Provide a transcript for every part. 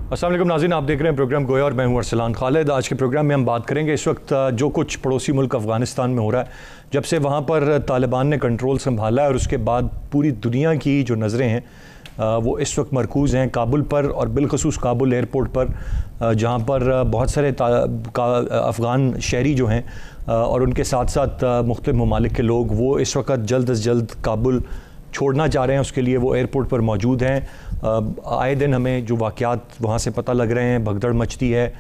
अस्सलाम वालेकुम नाज़रीन, आप देख रहे हैं प्रोग्राम गोया और मैं हूं अरसलान खालिद। आज के प्रोग्राम में हम बात करेंगे इस वक्त जो कुछ पड़ोसी मुल्क अफ़गानिस्तान में हो रहा है, जब से वहां पर तालिबान ने कंट्रोल संभाला है और उसके बाद पूरी दुनिया की जो नज़रें हैं वो इस वक्त मरकूज़ हैं काबुल पर और बिलखसूस काबुल एयरपोर्ट पर, जहां पर बहुत सारे अफ़गान शहरी जो हैं और उनके साथ साथ मुख्तलिफ ममालिक के लोग वो इस वक्त जल्द अज़ जल्द काबुल छोड़ना चाह रहे हैं। उसके लिए वो एयरपोर्ट पर मौजूद हैं। आए दिन हमें जो वाक़यात वहाँ से पता लग रहे हैं, भगदड़ मचती है,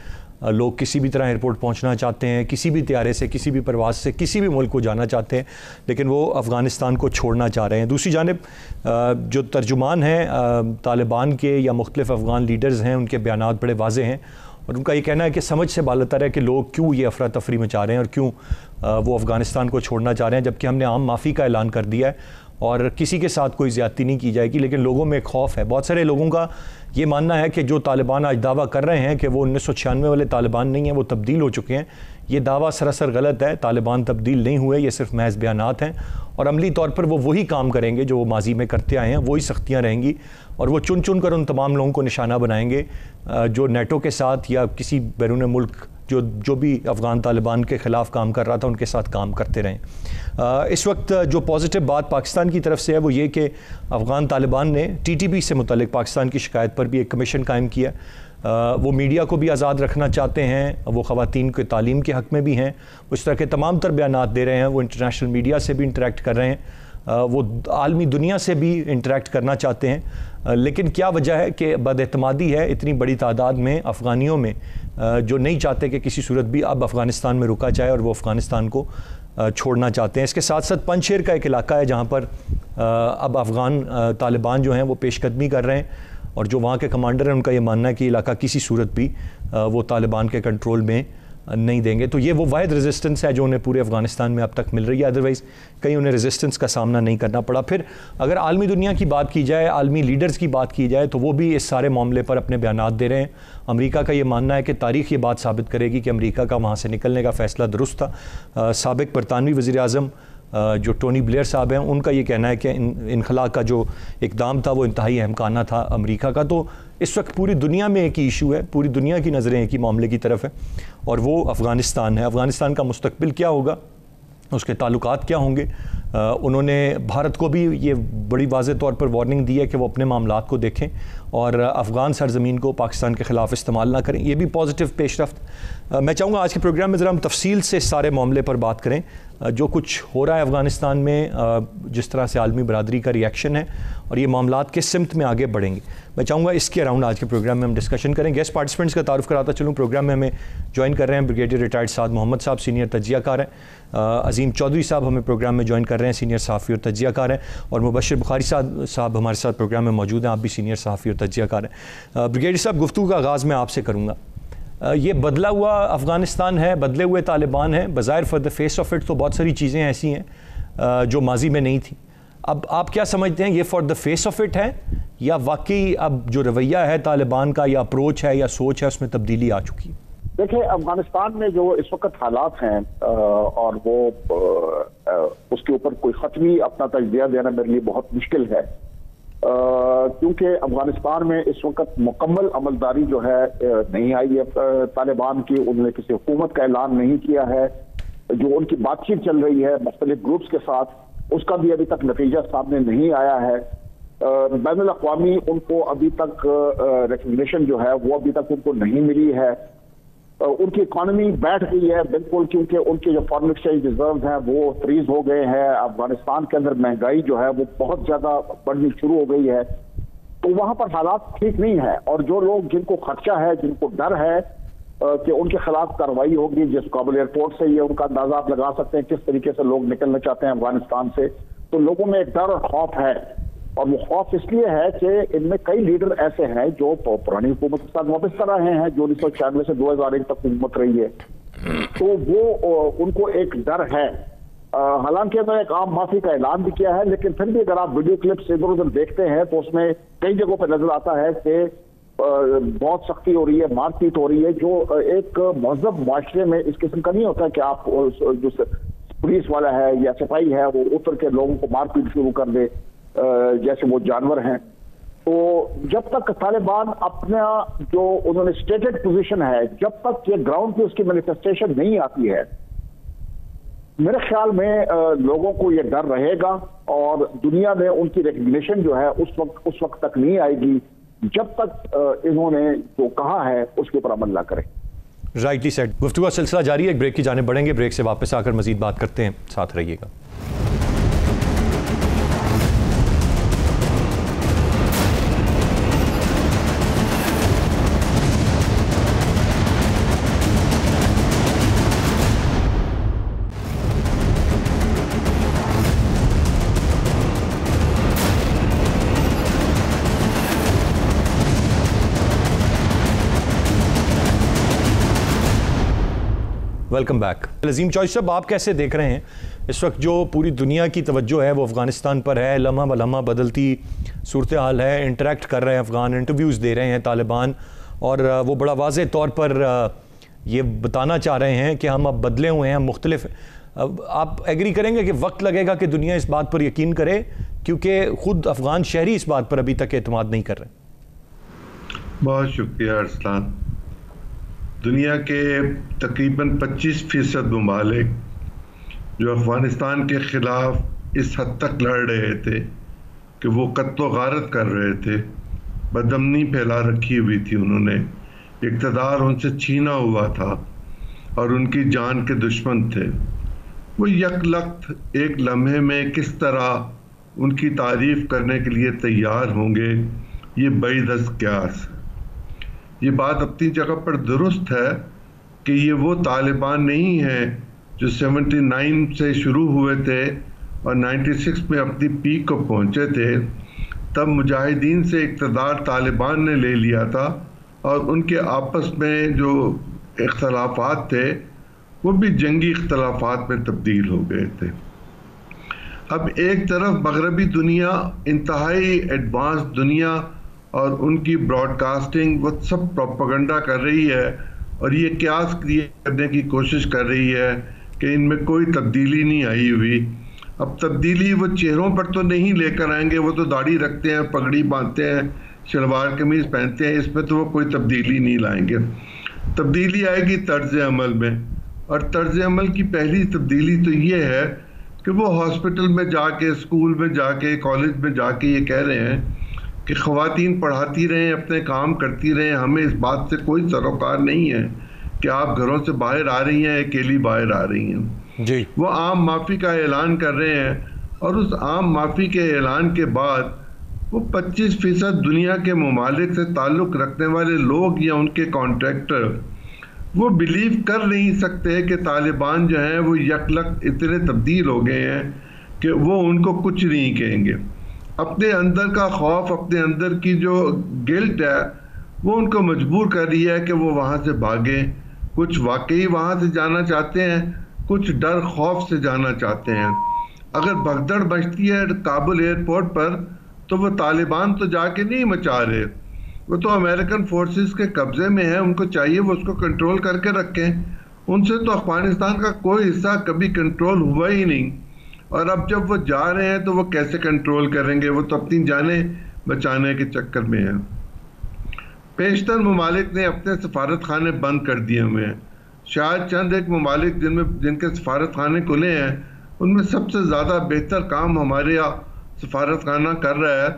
लोग किसी भी तरह एयरपोर्ट पहुँचना चाहते हैं, किसी भी तैयारे से, किसी भी प्रवास से, किसी भी मुल्क को जाना चाहते हैं, लेकिन वो अफ़गानिस्तान को छोड़ना चाह रहे हैं। दूसरी जानिब जो तर्जुमान हैं तालिबान के या मुख्तलिफ अफ़गान लीडर्स हैं, उनके बयानात बड़े वाज़ेह हैं और उनका ये कहना है कि समझ से बालतर है कि लोग क्यों ये अफरा तफरी मचा रहे हैं और क्यों वो अफ़गानिस्तान को छोड़ना चाह रहे हैं, जबकि हमने आम माफ़ी का ऐलान कर दिया है और किसी के साथ कोई ज़्यादती नहीं की जाएगी। लेकिन लोगों में खौफ है। बहुत सारे लोगों का ये मानना है कि जो तालिबान आज दावा कर रहे हैं कि वो 1996 वाले तालिबान नहीं हैं, वो तब्दील हो चुके हैं। ये दावा सरासर गलत है। तालिबान तब्दील नहीं हुए, ये सिर्फ महज बयानात हैं और अमली तौर पर वो वही काम करेंगे जो वो माजी में करते आए हैं, वही सख्तियाँ रहेंगी और वो चुन चुन कर उन तमाम लोगों को निशाना बनाएंगे जो नेटो के साथ या किसी बैरून मुल्क जो भी अफ़गान तालिबान के ख़िलाफ़ काम कर रहा था उनके साथ काम करते रहें। इस वक्त जो पॉजिटिव बात पाकिस्तान की तरफ से है वो ये कि अफ़गान तालिबान ने TTP से मुतल्लिक़ पाकिस्तान की शिकायत पर भी एक कमीशन कायम किया। वो मीडिया को भी आज़ाद रखना चाहते हैं, वो ख़वातीन के तालीम के हक़ में भी हैं, उस तरह के तमाम तर बयानात दे रहे हैं। वो इंटरनेशनल मीडिया से भी इंटरेक्ट कर रहे हैं, वो आलमी दुनिया से भी इंटरेक्ट करना चाहते हैं। लेकिन क्या वजह है कि बदएतमादी है इतनी बड़ी तादाद में अफ़गानियों में जो नहीं चाहते कि किसी सूरत भी अब अफ़गानिस्तान में रुका जाए और वो अफ़गानिस्तान को छोड़ना चाहते हैं। इसके साथ साथ पंजशेर का एक इलाका है जहाँ पर अब अफ़गान तालिबान जो हैं वो पेशकदमी कर रहे हैं और जो वहाँ के कमांडर हैं उनका ये मानना है कि इलाका किसी सूरत भी वो तालिबान के कंट्रोल में नहीं देंगे। तो ये वो वाहिद रेजिस्टेंस है जो उन्हें पूरे अफ़गानिस्तान में अब तक मिल रही है, अदरवाइज़ कहीं उन्हें रेजिस्टेंस का सामना नहीं करना पड़ा। फिर अगर आलमी दुनिया की बात की जाए, आलमी लीडर्स की बात की जाए, तो वो भी इस सारे मामले पर अपने बयानात दे रहे हैं। अमेरिका का ये मानना है कि तारीख़ ये बात साबित करेगी कि अमेरिका का वहाँ से निकलने का फ़ैसला दुरुस्त था। साबिक़ बरतानवी वज़ीर-ए-आज़म जो टोनी ब्लेयर साहब हैं उनका ये कहना है कि इनखला का जो इक़दाम था वो इंतहाई अहमकाना था अमेरिका का। तो इस वक्त पूरी दुनिया में एक ही इशू है, पूरी दुनिया की नज़रें एक ही मामले की तरफ है और वो अफ़गानिस्तान है। अफ़गानिस्तान का मुस्तकबिल क्या होगा, उसके ताल्लुकात क्या होंगे। उन्होंने भारत को भी ये बड़ी वाज़ेह तौर पर वार्निंग दी है कि वो अपने मामलात को देखें और अफ़गान सरज़मीन को पाकिस्तान के ख़िलाफ़ इस्तेमाल ना करें। ये भी पॉजिटिव पेशरफ्त। मैं चाहूँगा आज के प्रोग्राम में ज़रा हम तफसील से सारे मामले पर बात करें, जो कुछ हो रहा है अफ़गानिस्तान में, जिस तरह से आलमी बरादरी का रिएक्शन है और ये मामलात किस सिमत में आगे बढ़ेंगे। मैं चाहूँगा इसके अराउंड आज के प्रोग्राम में हम डिस्कशन करें। गेस्ट पार्टिसिपेंट्स का तारुफ कराता चलूँ। प्रोग्राम में हमें ज्वाइन कर रहे हैं ब्रिगेडियर रिटायर्ड साद मोहम्मद साहब, सीनियर तजियाकार हैं। अज़ीम चौधरी साहब हमें प्रोग्राम में ज्वाइन कर रहे हैं, सीनियर सहाफ़ी और तजियाकार हैं। और मुबशर बुखारी साहब हमारे साथ प्रोग्राम में मौजूद हैं, आप भी सीनियर सहाफ़ी और तजियाकार हैं। ब्रिगेडियर साहब, गुफ्तगू का आगाज़ मैं आपसे करूँगा। ये बदला हुआ अफ़गानिस्तान है, बदले हुए तालिबान है। बज़ाहिर for the face of it तो बहुत सारी चीज़ें ऐसी हैं जो माजी में नहीं थी। अब आप क्या समझते हैं, ये for the face of it है या वाकई अब जो रवैया है तालिबान का या अप्रोच है या सोच है उसमें तब्दीली आ चुकी है? देखिए, अफगानिस्तान में जो इस वक्त हालात हैं और वो उसके ऊपर कोई खत्मी अपना तजज़िया देना मेरे लिए बहुत मुश्किल है, क्योंकि अफगानिस्तान में इस वक्त मुकम्मल अमलदारी जो है नहीं आई है तालिबान की। उन्होंने किसी हुकूमत का ऐलान नहीं किया है। जो उनकी बातचीत चल रही है मुख्तलिफ ग्रुप्स के साथ, उसका भी अभी तक नतीजा सामने नहीं आया है। बैनुल अक़वामी उनको अभी तक रिकग्निशन जो है वो अभी तक उनको नहीं मिली है। उनकी इकॉनमी बैठ गई है बिल्कुल, क्योंकि उनके जो फॉरेन एक्सचेंज रिजर्व हैं वो फ्रीज हो गए हैं। अफगानिस्तान के अंदर महंगाई जो है वो बहुत ज्यादा बढ़नी शुरू हो गई है, तो वहां पर हालात ठीक नहीं है। और जो लोग जिनको खदशा है, जिनको डर है कि उनके खिलाफ कार्रवाई होगी, जिस काबुल एयरपोर्ट से ये उनका अंदाजा आप लगा सकते हैं किस तरीके से लोग निकलना चाहते हैं अफगानिस्तान से, तो लोगों में एक डर और खौफ है। और वो खौफ इसलिए है कि इनमें कई लीडर ऐसे हैं जो पुरानी हुकूमत के साथ वापस रहे हैं, जो 1996 से 2001 तक हुकूमत रही है, तो वो उनको एक डर है। हालांकि उन्होंने एक आम माफी का ऐलान भी किया है, लेकिन फिर भी अगर आप वीडियो क्लिप्स इधर उधर देखते हैं तो उसमें कई जगहों पर नजर आता है कि बहुत सख्ती हो रही है, मारपीट हो रही है, जो एक महज़ब माशरे में इस किस्म का नहीं होता कि आप जो पुलिस वाला है या सिपाही है वो उतर के लोगों को मारपीट शुरू कर दे जैसे वो जानवर हैं। तो जब तक तालिबान अपना जो उन्होंने स्टेटेड पोजीशन है, जब तक ये ग्राउंड पे उसकी मैनिफेस्टेशन नहीं आती है, मेरे ख्याल में लोगों को ये डर रहेगा और दुनिया में उनकी रिकग्निशन जो है उस वक्त तक नहीं आएगी जब तक इन्होंने जो कहा है उसके ऊपर अमल ना करें। Rightly said. गुफ्तगू का सिलसिला जारी है, एक ब्रेक की जाने बढ़ेंगे, ब्रेक से वापस आकर मजीद बात करते हैं, साथ रहिएगा। Welcome back. अजीम चौधरी साहब, आप कैसे देख रहे हैं इस वक्त जो पूरी दुनिया की तवज्जो है वो अफ़गानिस्तान पर है, लम्हा ब लम्हा बदलती सूरत हाल है, इंटरेक्ट कर रहे हैं अफ़गान, इंटरव्यूज़ दे रहे हैं तालिबान, और वो बड़ा वाज़े तौर पर ये बताना चाह रहे हैं कि हम अब बदले हुए हैं, मुख्तलिफ। आप एग्री करेंगे कि वक्त लगेगा कि दुनिया इस बात पर यकीन करे, क्योंकि ख़ुद अफ़गान शहरी इस बात पर अभी तक एतमाद नहीं कर रहे? बहुत शुक्रिया अरसलान। दुनिया के तकरीबन 25% ममालिक जो अफ़गानिस्तान के ख़िलाफ़ इस हद तक लड़ रहे थे कि वो कत्ल गारत कर रहे थे, बदअमनी फैला रखी हुई थी, उन्होंने इक़्तिदार उनसे छीना हुआ था और उनकी जान के दुश्मन थे, वो यकलख्त एक लम्हे में किस तरह उनकी तारीफ़ करने के लिए तैयार होंगे, ये बईदस क्यास। ये बात अपनी जगह पर दुरुस्त है कि ये वो तालिबान नहीं हैं जो 79 से शुरू हुए थे और 96 में अपनी पीक को पहुंचे थे। तब मुजाहिदीन से इक़्तिदार तालिबान ने ले लिया था और उनके आपस में जो इख्तलाफात थे वो भी जंगी इख्तलाफात में तब्दील हो गए थे। अब एक तरफ मगरबी दुनिया, इंतहाई एडवांस दुनिया और उनकी ब्रॉडकास्टिंग वो सब प्रोपेगेंडा कर रही है और ये क्यास क्रिएट करने की कोशिश कर रही है कि इनमें कोई तब्दीली नहीं आई हुई। अब तब्दीली वो चेहरों पर तो नहीं लेकर आएंगे, वो तो दाढ़ी रखते हैं, पगड़ी बांधते हैं, शलवार कमीज पहनते हैं, इसमें तो वो कोई तब्दीली नहीं लाएंगे। तब्दीली आएगी तर्ज अमल में, और तर्ज अमल की पहली तब्दीली तो ये है कि वो हॉस्पिटल में जाके, स्कूल में जाके, कॉलेज में जाके ये कह रहे हैं कि ख़वातीन पढ़ाती रहें, अपने काम करती रहें, हमें इस बात से कोई सरोकार नहीं है कि आप घरों से बाहर आ रही हैं, अकेली बाहर आ रही हैं जी। वो आम माफ़ी का ऐलान कर रहे हैं और उस आम माफ़ी के ऐलान के बाद वो 25% दुनिया के ममालिक से ताल्लुक़ रखने वाले लोग या उनके कॉन्ट्रैक्टर वो बिलीव कर नहीं सकते कि तालिबान जो हैं वो यकलख्त इतने तब्दील हो गए हैं कि वो उनको कुछ नहीं कहेंगे। अपने अंदर का खौफ, अपने अंदर की जो गिल्ट है वो उनको मजबूर कर रही है कि वो वहाँ से भागें। कुछ वाकई वहाँ से जाना चाहते हैं, कुछ डर खौफ से जाना चाहते हैं। अगर भगदड़ मचती है काबुल एयरपोर्ट पर तो वो तालिबान तो जाके नहीं मचा रहे, वो तो अमेरिकन फोर्सेस के कब्जे में है, उनको चाहिए वो उसको कंट्रोल करके रखें। उनसे तो अफगानिस्तान का कोई हिस्सा कभी कंट्रोल हुआ ही नहीं, और अब जब वो जा रहे हैं तो वो कैसे कंट्रोल करेंगे? वो तो अपनी जानें बचाने के चक्कर में है। पेशतर ममालिक ने अपने सफारत खाने बंद कर दिए हुए हैं। शायद चंद एक ममालिक जिनके सफारत खाने खुले हैं उनमें सबसे ज़्यादा बेहतर काम हमारे यहाँ सफारत खाना कर रहा है,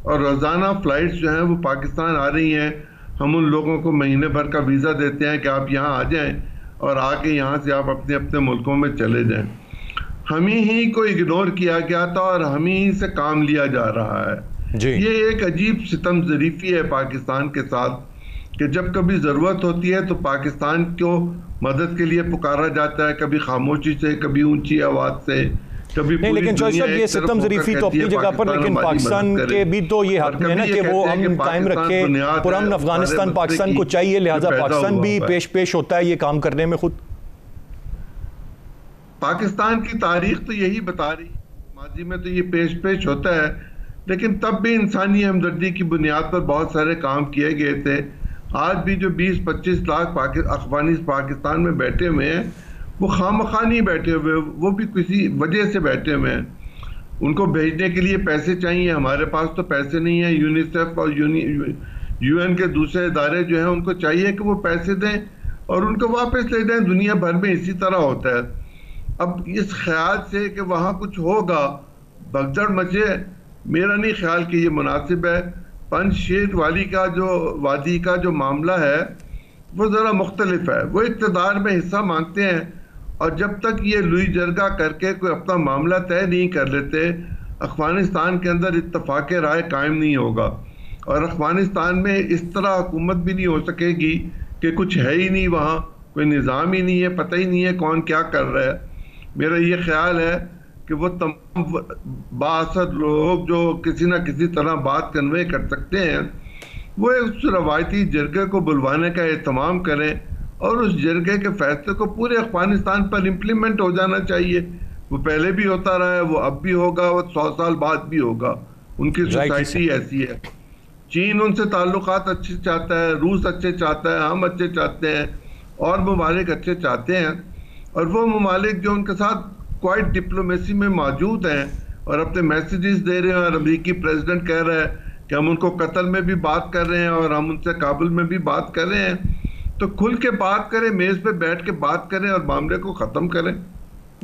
और रोज़ाना फ़्लाइट्स जो हैं वो पाकिस्तान आ रही हैं। हम उन लोगों को महीने भर का वीज़ा देते हैं कि आप यहाँ आ जाएं और आके यहाँ से आप अपने अपने मुल्कों में चले जाएं। हम ही को इग्नोर किया गया था और हम ही से काम लिया जा रहा है जी। ये एक अजीब सितम ज़रीफ़ी है पाकिस्तान के साथ कि जब कभी ज़रूरत होती है तो पाकिस्तान को मदद के लिए पुकारा जाता है, कभी खामोशी से, कभी ऊंची आवाज़ से, कभी नहीं। लेकिन चौधरी साहब, ये सितम ज़रीफ़ी तो अपनी जगह पर, लेकिन पाकिस्तान के भी तो ये हक है ना कि वो हम कायम रखे पुरअमन अफगानिस्तान। पाकिस्तान को चाहिए, लिहाजा पाकिस्तान भी पेश होता है ये काम करने में। खुद पाकिस्तान की तारीख तो यही बता रही, माजी में तो ये पेश होता है, लेकिन तब भी इंसानी हमदर्दी की बुनियाद पर बहुत सारे काम किए गए थे। आज भी जो 20-25 लाख अफगानी पाकिस्तान में बैठे हुए हैं वो खामखा नहीं बैठे हुए, वो भी किसी वजह से बैठे हुए हैं। उनको भेजने के लिए पैसे चाहिए, हमारे पास तो पैसे नहीं है। यूनिसेफ और यूएन के दूसरे इदारे जो हैं उनको चाहिए कि वो पैसे दें और उनको वापस ले जाएं। दुनिया भर में इसी तरह होता है। अब इस ख्याल से कि वहाँ कुछ होगा, भगदड़ मचे, मेरा नहीं ख्याल कि ये मुनासिब है। पंजशीर वादी का जो मामला है वो ज़रा मुख्तलिफ है। वो इक़्तिदार में हिस्सा मांगते हैं और जब तक ये लुई जरगा करके कोई अपना मामला तय नहीं कर लेते, अफ़गानिस्तान के अंदर इत्तफ़ाक़ राय कायम नहीं होगा और अफ़गानिस्तान में इस तरह हुकूमत भी नहीं हो सकेगी कि कुछ है ही नहीं, वहाँ कोई निज़ाम ही नहीं है, पता ही नहीं है कौन क्या कर रहा है। मेरा ये ख्याल है कि वो तमाम बाअसर लोग जो किसी न किसी तरह बात कन्वे कर सकते हैं वो उस रवायती जरगे को बुलवाने का एहतमाम करें और उस जरगे के फैसले को पूरे अफगानिस्तान पर इम्प्लीमेंट हो जाना चाहिए। वो पहले भी होता रहा है, वो अब भी होगा, वो 100 साल बाद भी होगा। उनकी सोसाइटी ऐसी है। चीन उनसे ताल्लुकात अच्छे चाहता है, रूस अच्छे चाहता है, हम अच्छे चाहते हैं और ममालिक अच्छे चाहते हैं। और वो ममालिक जो उनके साथ क्वाइट डिप्लोमेसी में मौजूद हैं और अपने मैसेजेस दे रहे हैं और अमेरिकी प्रेसिडेंट कह रहा है कि हम उनको कत्ल में भी बात कर रहे हैं और हम उनसे काबुल में भी बात कर रहे हैं, तो खुल के बात करें, मेज़ पे बैठ के बात करें और मामले को ख़त्म करें।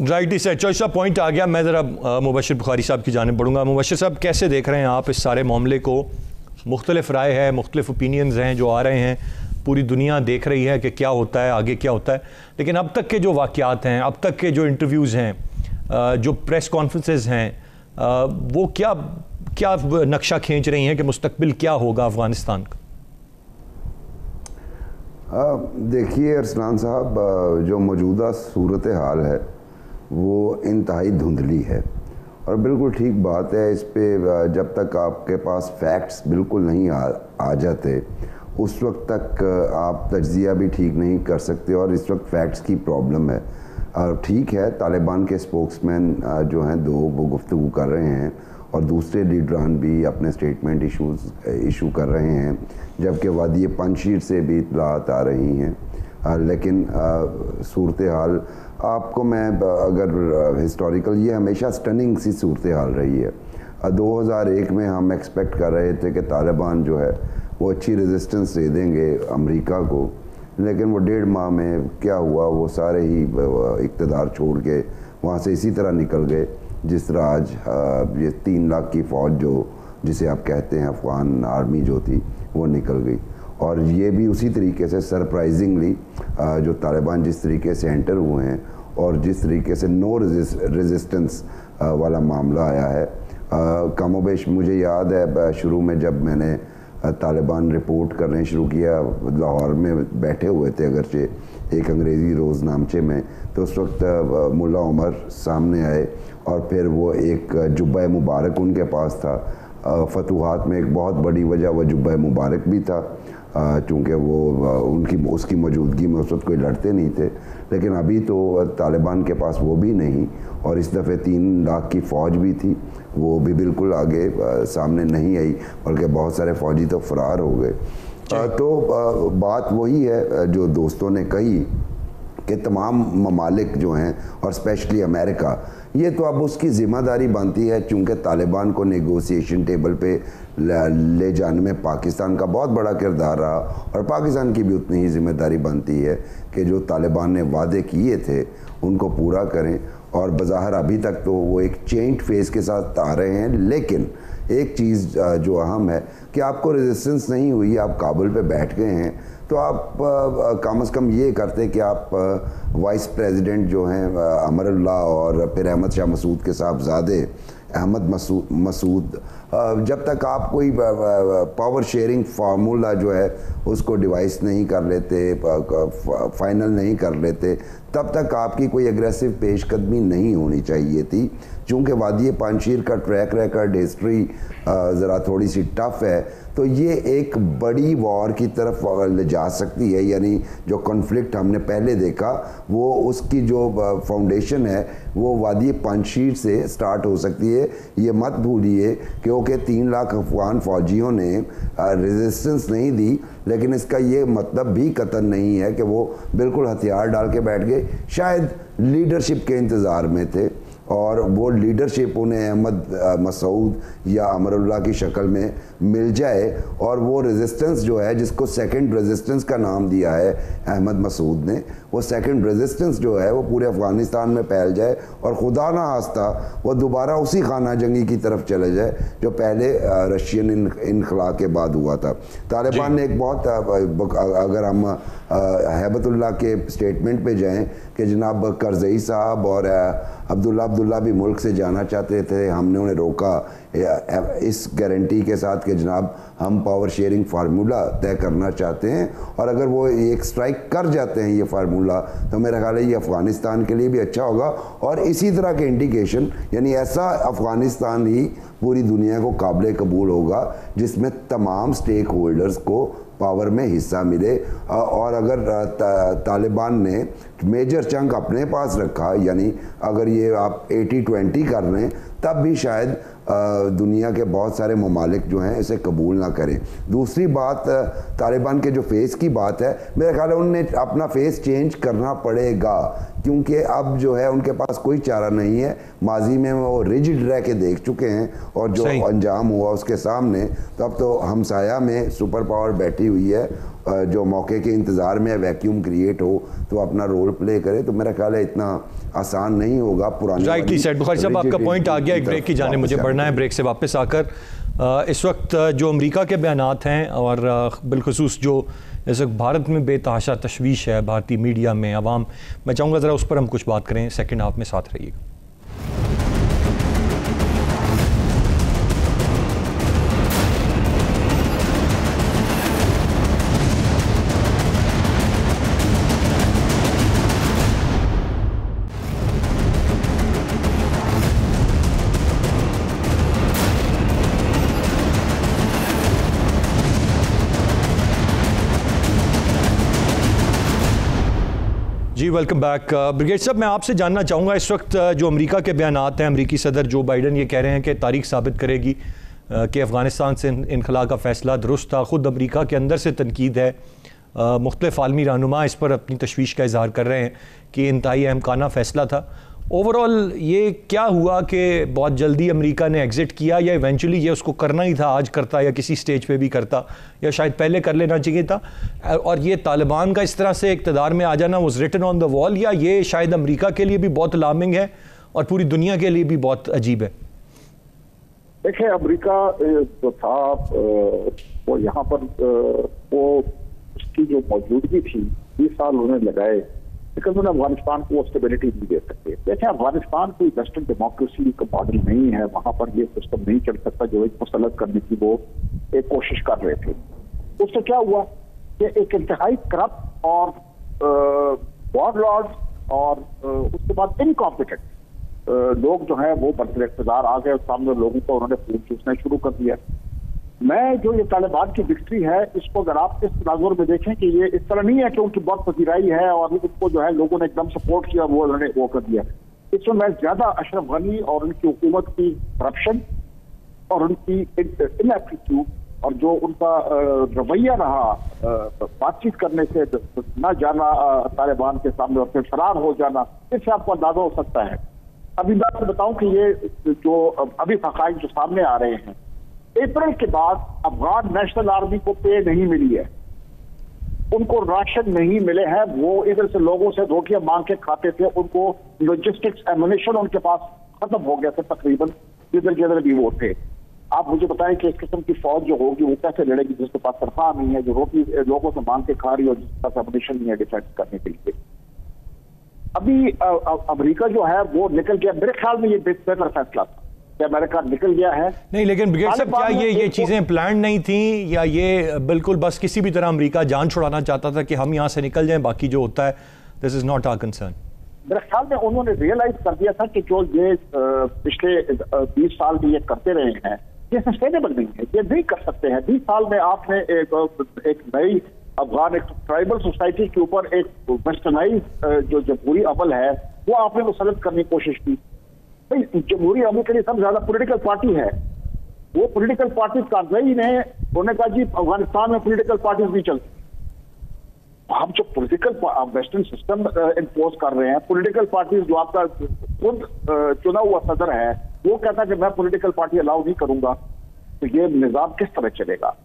राइट ही सर, चॉइस ऑफ पॉइंट आ गया। मैं ज़रा मुबशिर बुखारी साहब की जानिब बढ़ूँगा। मुबशिर साहब, कैसे देख रहे हैं आप इस सारे मामले को? मुख्तलिफ राय है, मुख्तलिफ ओपिनियंस हैं जो आ रहे हैं, पूरी दुनिया देख रही है कि क्या होता है, आगे क्या होता है, लेकिन अब तक के जो वाक़यात हैं, अब तक के जो इंटरव्यूज़ हैं, जो प्रेस कॉन्फ्रेंसेस हैं, वो क्या क्या नक्शा खींच रही हैं कि मुस्तकबिल क्या होगा अफ़गानिस्तान का? देखिए अरसलान साहब, जो मौजूदा सूरत हाल है वो इंतहाई धुंधली है और बिल्कुल ठीक बात है। इस पे जब तक आपके पास फैक्ट्स बिल्कुल नहीं आ जाते उस वक्त तक आप तज्ज़िया भी ठीक नहीं कर सकते और इस वक्त फैक्ट्स की प्रॉब्लम है। ठीक है, तालिबान के स्पोक्समैन जो हैं दो, वो गुफ्तगू कर रहे हैं और दूसरे लीडरान भी अपने स्टेटमेंट इशू कर रहे हैं, जबकि वादी पंजशीर से भी इत्तलात आ रही हैं। लेकिन सूरत हाल आपको मैं अगर हिस्टोरिकल, ये हमेशा स्टनिंग सी सूरत हाल रही है। 2001 में हम एक्सपेक्ट कर रहे थे कि तालिबान जो है वो अच्छी रेजिस्टेंस दे देंगे अमेरिका को, लेकिन वो 1.5 माह में क्या हुआ, वो सारे ही इक़्तिदार छोड़ के वहाँ से इसी तरह निकल गए जिस तरह आज ये 3 लाख की फ़ौज जो जिसे आप कहते हैं अफ़गान आर्मी जो थी वो निकल गई। और ये भी उसी तरीके से सरप्राइजिंगली जो तालिबान जिस तरीके से एंटर हुए हैं और जिस तरीके से नो रेजिस्टेंस वाला मामला आया है, कमोबेश मुझे याद है शुरू में जब मैंने तालिबान रिपोर्ट करने शुरू किया, लाहौर में बैठे हुए थे अगरचे एक अंग्रेज़ी रोज़नामचे में, तो उस वक्त मुल्ला उमर सामने आए और फिर वो एक जुब्बा मुबारक उनके पास था। फतूहात में एक बहुत बड़ी वजह वो जुब्बा मुबारक भी था, चूँकि वो उसकी मौजूदगी में उस वक्त कोई लड़ते नहीं थे। लेकिन अभी तो तालिबान के पास वो भी नहीं और इस दफ़े 3 लाख की फ़ौज भी थी, वो भी बिल्कुल आगे सामने नहीं आई, बल्कि बहुत सारे फ़ौजी तो फ़रार हो गए। तो बात वही है जो दोस्तों ने कही कि तमाम ममालिक जो हैं और स्पेशली अमेरिका, ये तो अब उसकी ज़िम्मेदारी बनती है, चूँकि तालिबान को नेगोशिएशन टेबल पे ले जाने में पाकिस्तान का बहुत बड़ा किरदार रहा और पाकिस्तान की भी उतनी ही ज़िम्मेदारी बनती है कि जो तालिबान ने वादे किए थे उनको पूरा करें। और बज़ाहिर अभी तक तो वो एक चेंज फेज़ के साथ आ रहे हैं, लेकिन एक चीज़ जो अहम है कि आपको रेजिस्टेंस नहीं हुई, आप काबुल पे बैठ गए हैं, तो आप कम से कम ये करते कि आप वाइस प्रेसिडेंट जो हैं अमरुल्लाह और फिर अहमद शाह मसूद के साहबजादे अहमद मसूद, जब तक आप कोई पावर शेयरिंग फार्मूला जो है उसको डिवाइस नहीं कर लेते, फाइनल नहीं कर लेते, तब तक आपकी कोई एग्रेसिव पेशकदमी नहीं होनी चाहिए थी। चूँकि वादी पंजशीर का ट्रैक रिकॉर्ड हिस्ट्री ज़रा थोड़ी सी टफ़ है, तो ये एक बड़ी वॉर की तरफ ले जा सकती है। यानी जो कॉन्फ्लिक्ट हमने पहले देखा वो उसकी जो फाउंडेशन है वो वादी पंजशीर से स्टार्ट हो सकती है। ये मत भूलिए क्योंकि 3 लाख अफगान फ़ौजियों ने रेजिस्टेंस नहीं दी, लेकिन इसका ये मतलब भी कतई नहीं है कि वो बिल्कुल हथियार डाल के बैठ गए। शायद लीडरशिप के इंतज़ार में थे और वो लीडरशिप उन्हें अहमद मसूद या अमरुल्लाह की शक्ल में मिल जाए और वो रेजिस्टेंस जो है, जिसको सेकंड रेजिस्टेंस का नाम दिया है अहमद मसूद ने, वो सेकंड रेजिस्टेंस जो है वो पूरे अफ़गानिस्तान में फैल जाए और खुदा ना खास्ता वो दोबारा उसी खाना जंगी की तरफ चले जाए जो पहले रशियन इनखला के बाद हुआ था। तालिबान ने एक बहुत, अगर हम हैबतुल्लाह के स्टेटमेंट पे जाएं कि जनाब करज़ई साहब और अब्दुल्ला भी मुल्क से जाना चाहते थे, हमने उन्हें रोका इस गारंटी के साथ कि जनाब हम पावर शेयरिंग फार्मूला तय करना चाहते हैं, और अगर वो एक स्ट्राइक कर जाते हैं ये फार्मूला, तो मेरा ख्याल है ये अफ़गानिस्तान के लिए भी अच्छा होगा। और इसी तरह के इंडिकेशन, यानी ऐसा अफ़गानिस्तान ही पूरी दुनिया को काबिल कबूल होगा जिसमें तमाम स्टेक होल्डर्स को पावर में हिस्सा मिले। और अगर तालिबान ने मेजर चंक अपने पास रखा, यानी अगर ये आप 80-20 कर लें, तब भी शायद दुनिया के बहुत सारे ममालिक जो हैं इसे कबूल ना करें। दूसरी बात, तालिबान के जो फेस की बात है, मेरा ख्याल है उन्हें अपना फेस चेंज करना पड़ेगा, क्योंकि अब जो है उनके पास कोई चारा नहीं है। माजी में वो रिजिड रह के देख चुके हैं और जो अंजाम हुआ उसके सामने, तो अब तो हमसाया में सुपर पावर बैठी हुई है जो मौके के इंतज़ार में वैक्यूम क्रिएट हो तो अपना रोल प्ले करे। तो मेरा ख्याल है इतना आसान नहीं होगा। पुरानी राइटली सेड। बुखारी साहब, आपका पॉइंट आ गया। एक ब्रेक की जाने मुझे बढ़ना है। ब्रेक से वापस आकर इस वक्त जो अमेरिका के बयानात हैं और बिलखुसूस जो इस वक्त भारत में बेतहाशा तशवीश है भारतीय मीडिया में, आवाम, मैं चाहूँगा ज़रा उस पर हम कुछ बात करें। सेकेंड हाफ में साथ रहिएगा। जी वेलकम बैक। ब्रिगेड साहब, मैं आपसे जानना चाहूँगा, इस वक्त जो अमेरिका के बयानात हैं, अमेरिकी सदर जो बाइडन ये कह रहे हैं कि तारीख साबित करेगी कि अफ़गानिस्तान से इनखला का फ़ैसला दुरुस्त था। ख़ुद अमेरिका के अंदर से तनकीद है, मुख्तलिफ़ आलमी रहनुमा इस पर अपनी तशवीश का इज़हार कर रहे हैं कि इंतहाई अहमकाना फ़ैसला था। ओवरऑल ये क्या हुआ कि बहुत जल्दी अमेरिका ने एग्ज़िट किया, या इवेंचुअली ये उसको करना ही था, आज करता या किसी स्टेज पे भी करता, या शायद पहले कर लेना चाहिए था? और ये तालिबान का इस तरह से इक़्तिदार में आ जाना was written on the wall, या ये शायद अमेरिका के लिए भी बहुत अलार्मिंग है और पूरी दुनिया के लिए भी बहुत अजीब है? देखिए, अमेरिका जो था वो यहाँ पर वो उसकी जो मौजूदगी थी 20 साल उन्होंने लगाए, लेकिन उन्होंने अफगानिस्तान को स्टेबिलिटी नहीं दे सकते। देखिए, अफगानिस्तान कोई वेस्टर्न डेमोक्रेसी का मॉडल नहीं है, वहां पर ये सिस्टम नहीं चल सकता जो एक मुसलत करने की वो एक कोशिश कर रहे थे। उससे क्या हुआ कि एक इंतहाई करप्ट और वॉरलॉर्ड और उसके बाद इनकॉम्पिटेंट लोग जो है वो बरसर इक़्तिदार आ गए, सामने लोगों को उन्होंने खून चूसना शुरू कर दिया। मैं जो ये तालिबान की विक्ट्री है, इसको अगर आप इस तनाजुर में देखें कि ये इस तरह नहीं है कि उनकी बहुत पजीराई है और उनको जो है लोगों ने एकदम सपोर्ट किया, वो उन्होंने वो कर दिया। इसमें मैं ज्यादा अशरफ गनी और उनकी हुकूमत की करप्शन और उनकी इनएप्टीट्यूड और जो उनका रवैया रहा बातचीत करने से न जाना तालिबान के सामने और फिर फरार हो जाना, इससे आपको अंदाजा हो सकता है। अभी मैं आपको बताऊं कि ये जो अभी हक़ाइक़ जो सामने आ रहे हैं, अप्रैल के बाद अफगान नेशनल आर्मी को पे नहीं मिली है, उनको राशन नहीं मिले हैं, वो इधर से लोगों से रोटियां मांग के खाते थे, उनको लॉजिस्टिक्स एमुनिशन उनके पास खत्म हो गया था तकरीबन, जिधर भी वो थे। आप मुझे बताएं कि इस किस्म की फौज जो होगी वो कैसे लड़ेगी जिसके पास तनख्वाह नहीं है, जो रोटी लोगों से मांग के खा रही है और जिसके पास एमुनिशन नहीं है डिफेंस करने के लिए। अभी अमेरिका जो है वो निकल गया, मेरे ख्याल में ये बेहतर फैसला था कि अमेरिका निकल गया है। नहीं, लेकिन ब्रिगेड साहब, क्या ये चीजें प्लान नहीं थी, या ये बिल्कुल बस किसी भी तरह अमेरिका जान छुड़ाना चाहता था कि हम यहाँ से निकल जाएं, बाकी जो होता है this is not our concern? मेरे ख्याल में उन्होंने रियलाइज कर दिया था कि जो ये पिछले 20 साल भी ये करते रहे हैं, ये सस्टेनेबल नहीं है, ये नहीं कर सकते हैं। 20 साल में आपने एक नई अफगान एक ट्राइबल सोसाइटी के ऊपर एक वेस्टर्नाइज जो जमहूरी अमल है वो आपने मुसलत करने की कोशिश की। जमहूरी अमल के लिए सबसे ज्यादा पॉलिटिकल पार्टी है, वो पॉलिटिकल पार्टी कारजई ने उन्होंने कहा जी अफगानिस्तान में पॉलिटिकल पार्टीज नहीं चलती, आप जो पॉलिटिकल वेस्टर्न सिस्टम इम्पोज कर रहे हैं, पॉलिटिकल पार्टी जो आपका खुद चुना हुआ सदर है वो कहता है कि मैं पॉलिटिकल पार्टी अलाउ नहीं करूंगा, तो ये निजाम किस तरह चलेगा?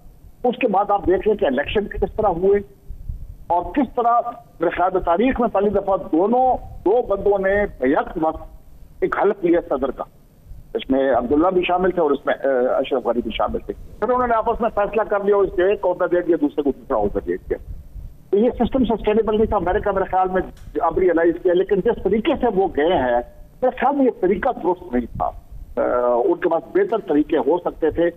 उसके बाद आप देख लें कि इलेक्शन किस तरह हुए और किस तरह मेरे ख्याल में तारीख में पहली दफा दो बंदों ने बैक वक्त एक हल्फ लिया सदर का, इसमें अब्दुल्ला भी शामिल थे और इसमें अशरफ गनी भी शामिल थे। फिर उन्होंने आपस में फैसला कर लिया, इसके एक औहदा दे दिया, दूसरे को दूसरा औहदा दे दिया। तो ये सिस्टम सस्टेनेबल नहीं था। अमेरिका मेरे ख्याल में अब रियलाइज किया, लेकिन जिस तरीके से वो गए हैं मेरे ख्याल में ये तरीका दुरुस्त नहीं था। उनके पास बेहतर तरीके हो सकते थे,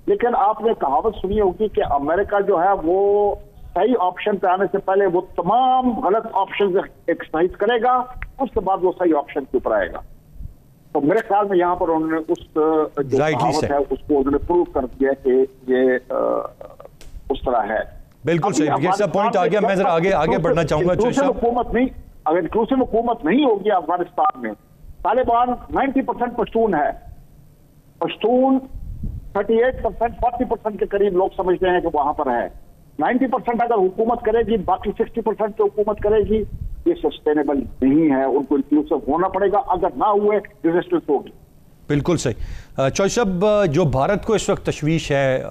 लेकिन आपने कहावत सुनी होगी कि अमेरिका जो है वो सही ऑप्शन पे आने से पहले वो तमाम गलत ऑप्शन एक्सरसाइज करेगा, उसके बाद वो सही ऑप्शन के ऊपर आएगा। तो मेरे ख्याल में यहाँ पर उन्होंने उस जो कहावत है उसको उन्होंने प्रूव कर दिया कि ये उस तरह है। बिल्कुल सही, ये सब पॉइंट आ गया। मैं जरा आगे बढ़ना चाहूंगा। हुकूमत नहीं, अगर इंक्लूसिव हुकूमत नहीं होगी अफगानिस्तान में, तालिबान 90% पश्तून है, पश्तून 38% 40% के करीब लोग समझते हैं कि वहां पर है। 90% अगर हुकूमत करेगी, बाकी 60% की हुकूमत करेगी, ये सस्टेनेबल नहीं है, उनको इंक्लूसिव होना पड़ेगा, अगर ना हुए रेजिस्टेंस होगी। बिल्कुल सही। चौधरी साहब, जो भारत को इस वक्त तशवीश है,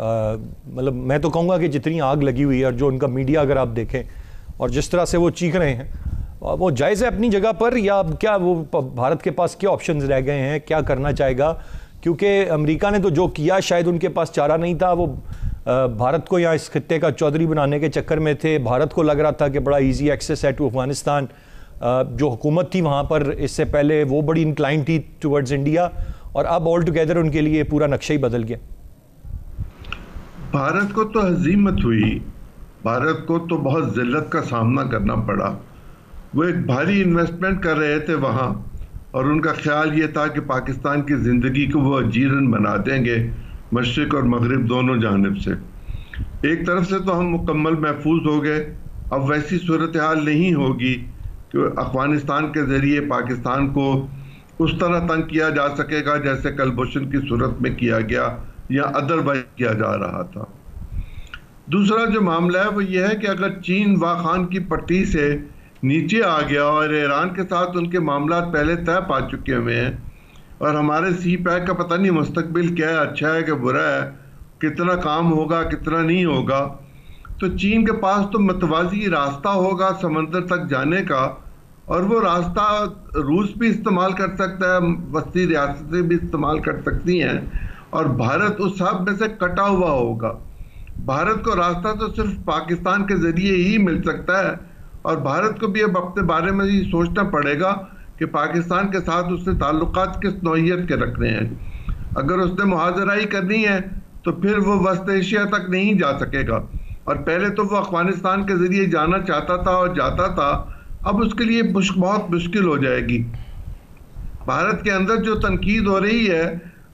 मतलब मैं तो कहूँगा कि जितनी आग लगी हुई है और जो उनका मीडिया अगर आप देखें और जिस तरह से वो चीख रहे हैं, वो जायज़ है अपनी जगह पर, या क्या वो भारत के पास क्या ऑप्शंस रह गए हैं, क्या करना चाहेगा? क्योंकि अमेरिका ने तो जो किया शायद उनके पास चारा नहीं था। वो भारत को यहाँ इस खित्ते का चौधरी बनाने के चक्कर में थे। भारत को लग रहा था कि बड़ा इजी एक्सेस है टू अफगानिस्तान। जो हुकूमत थी वहाँ पर इससे पहले वो बड़ी इंक्लाइन थी टुवर्ड्स इंडिया, और अब ऑल टुगेदर उनके लिए पूरा नक्शा ही बदल गया। भारत को तो हजीमत हुई, भारत को तो बहुत जिल्लत का सामना करना पड़ा। वो एक भारी इन्वेस्टमेंट कर रहे थे वहाँ, और उनका ख्याल ये था कि पाकिस्तान की ज़िंदगी को वो अजीरन बना देंगे, मशरिक़ और मगरिब दोनों जानिब से। एक तरफ से तो हम मुकम्मल महफूज हो गए। अब वैसी सूरत हाल नहीं होगी कि अफ़गानिस्तान के ज़रिए पाकिस्तान को उस तरह तंग किया जा सकेगा जैसे कलभूषण की सूरत में किया गया या अदरवाइज किया जा रहा था। दूसरा जो मामला है वो ये है कि अगर चीन वाखान की पट्टी से नीचे आ गया और ईरान के साथ उनके मामला पहले तय पा चुके हुए हैं, और हमारे सी पैक का पता नहीं मुस्तकबिल क्या है, अच्छा है कि बुरा है, कितना काम होगा कितना नहीं होगा, तो चीन के पास तो मतवाजी रास्ता होगा समंदर तक जाने का, और वो रास्ता रूस भी इस्तेमाल कर सकता है, वस्ती रियासतें भी इस्तेमाल कर सकती हैं, और भारत उस सब में से कटा हुआ होगा। भारत को रास्ता तो सिर्फ पाकिस्तान के ज़रिए ही मिल सकता है, और भारत को भी अब अपने बारे में ही सोचना पड़ेगा कि पाकिस्तान के साथ उसने ताल्लुकात किस नौइयत के रखने हैं। अगर उसने मुहाजराई करनी है तो फिर वो वस्त एशिया तक नहीं जा सकेगा, और पहले तो वो अफगानिस्तान के ज़रिए जाना चाहता था और जाता था, अब उसके लिए बहुत मुश्किल हो जाएगी। भारत के अंदर जो तनकीद हो रही है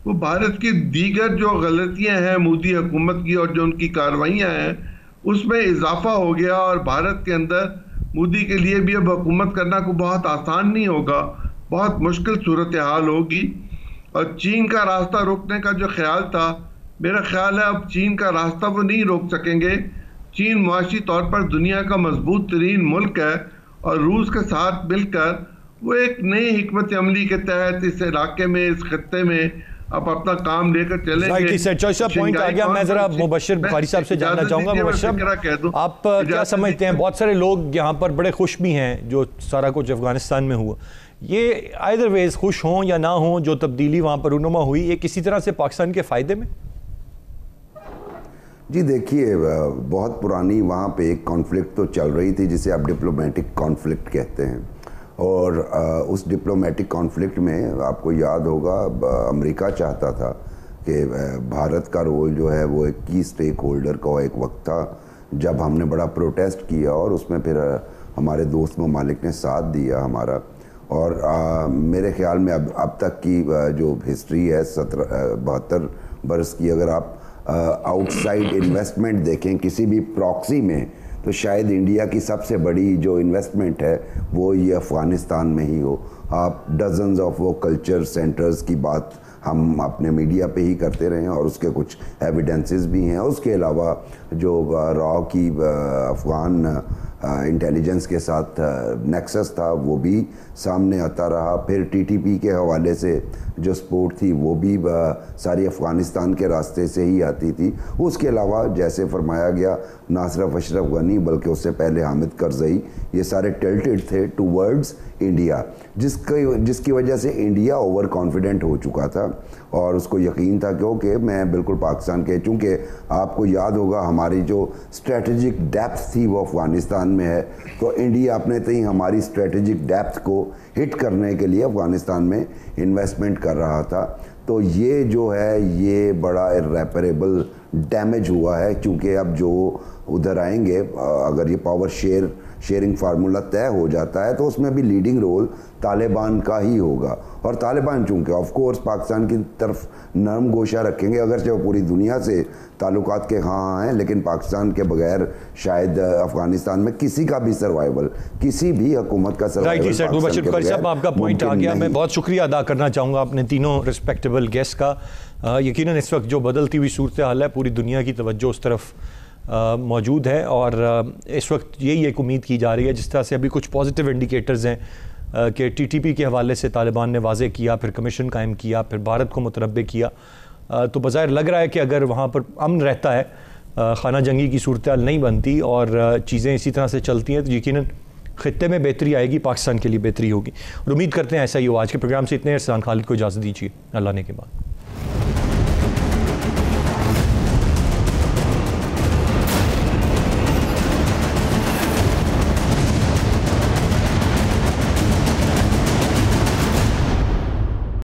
वो भारत की दीगर जो गलतियां हैं मोदी हुकूमत की और जो उनकी कार्रवाइयां हैं उसमें इजाफा हो गया, और भारत के अंदर मोदी के लिए भी अब हुकूमत करना को बहुत आसान नहीं होगा, बहुत मुश्किल सूरत हाल होगी। और चीन का रास्ता रोकने का जो ख्याल था, मेरा ख्याल है अब चीन का रास्ता वो नहीं रोक सकेंगे। चीन मुआशी तौर पर दुनिया का मजबूत तरीन मुल्क है, और रूस के साथ मिलकर वो एक नई हिकमत अमली के तहत इस इलाके में, इस खत्ते में अब अपना काम लेकर चलेंगे। पॉइंट आ गया। मैं जरा मुबश्शिर बुखारी साहब से जानना चाहूंगा। मुबश्शिर, आप क्या समझते हैं, बहुत सारे लोग यहाँ पर बड़े खुश भी हैं जो सारा कुछ अफगानिस्तान में हुआ, ये आइदर वेज खुश हों या ना हों, जो तब्दीली वहाँ पर रूनुमा हुई, ये किसी तरह से पाकिस्तान के फ़ायदे में? जी देखिए, बहुत पुरानी वहाँ पे एक कॉन्फ्लिक्ट तो चल रही थी जिसे आप डिप्लोमेटिक कॉन्फ्लिक्ट कहते हैं, और उस डिप्लोमेटिक कॉन्फ्लिक्ट में आपको याद होगा अमेरिका चाहता था कि भारत का रोल जो है वो एक की स्टेक होल्डर का एक वक्त था जब हमने बड़ा प्रोटेस्ट किया, और उसमें फिर हमारे दोस्त ममालिक ने साथ दिया हमारा। और मेरे ख्याल में अब तक की जो हिस्ट्री है 72 बरस की, अगर आप आउटसाइड इन्वेस्टमेंट देखें किसी भी प्रॉक्सी में, तो शायद इंडिया की सबसे बड़ी जो इन्वेस्टमेंट है वो ये अफ़गानिस्तान में ही हो। आप डजन्स ऑफ वो कल्चर सेंटर्स की बात हम अपने मीडिया पे ही करते रहे हैं, और उसके कुछ एविडेंसेस भी हैं। उसके अलावा जो रॉ की अफ़गान इंटेलिजेंस के साथ नेक्सस था वो भी सामने आता रहा। फिर टीटीपी के हवाले से जो सपोर्ट थी वो भी सारी अफ़गानिस्तान के रास्ते से ही आती थी। उसके अलावा जैसे फरमाया गया ना सिर्फ अशरफ गनी बल्कि उससे पहले हामिद करज़ई, ये सारे टिल्टेड थे टूवर्ड्स इंडिया, जिसकी वजह से इंडिया ओवर कॉन्फिडेंट हो चुका था और उसको यकीन था कि मैं बिल्कुल पाकिस्तान के, चूँकि आपको याद होगा हमारी जो स्ट्रेटजिक डेप्थ थी वो अफ़गानिस्तान में है, तो इंडिया अपने तय हमारी स्ट्रेटजिक डेप्थ को हिट करने के लिए अफ़गानिस्तान में इन्वेस्टमेंट कर रहा था। तो ये जो है ये बड़ा इर्रेपरेबल डैमेज हुआ है, क्योंकि अब जो उधर आएंगे अगर ये पावर शेयरिंग फार्मूला तय हो जाता है तो उसमें भी लीडिंग रोल तालिबान का ही होगा। और तालिबान चूँकि ऑफ कोर्स पाकिस्तान की तरफ नरम गोशा रखेंगे, अगरचे वो पूरी दुनिया से ताल्लुकात के हाँ हैं, लेकिन पाकिस्तान के बगैर शायद अफगानिस्तान में किसी का भी सर्वाइवल, किसी भी हुकूमत का सर्वाइवल साहब आपका पॉइंट आ गया। मैं बहुत शुक्रिया अदा करना चाहूँगा अपने तीनों रिस्पेक्टेबल गेस्ट का। यकीनन इस वक्त जो बदलती हुई सूरत हाल है पूरी दुनिया की तवज्जो उस तरफ मौजूद है और इस वक्त यही एक उम्मीद की जा रही है, जिस तरह से अभी कुछ पॉजिटिव इंडिकेटर्स हैं कि टीटीपी के हवाले से तालिबान ने वाज़े किया, फिर कमीशन कायम किया, फिर भारत को मुतरब्बे किया, तो बज़ाहिर लग रहा है कि अगर वहाँ पर अमन रहता है, खाना जंगी की सूरत हाल नहीं बनती और चीज़ें इसी तरह से चलती हैं, तो यकीनन खित्ते में बेहतरी आएगी, पाकिस्तान के लिए बेहतरी होगी और उम्मीद करते हैं ऐसा ही हो। आज के प्रोग्राम से इतने। अरसलान खालिद को इजाज़त दीजिए, अल्लाह ने के बाद।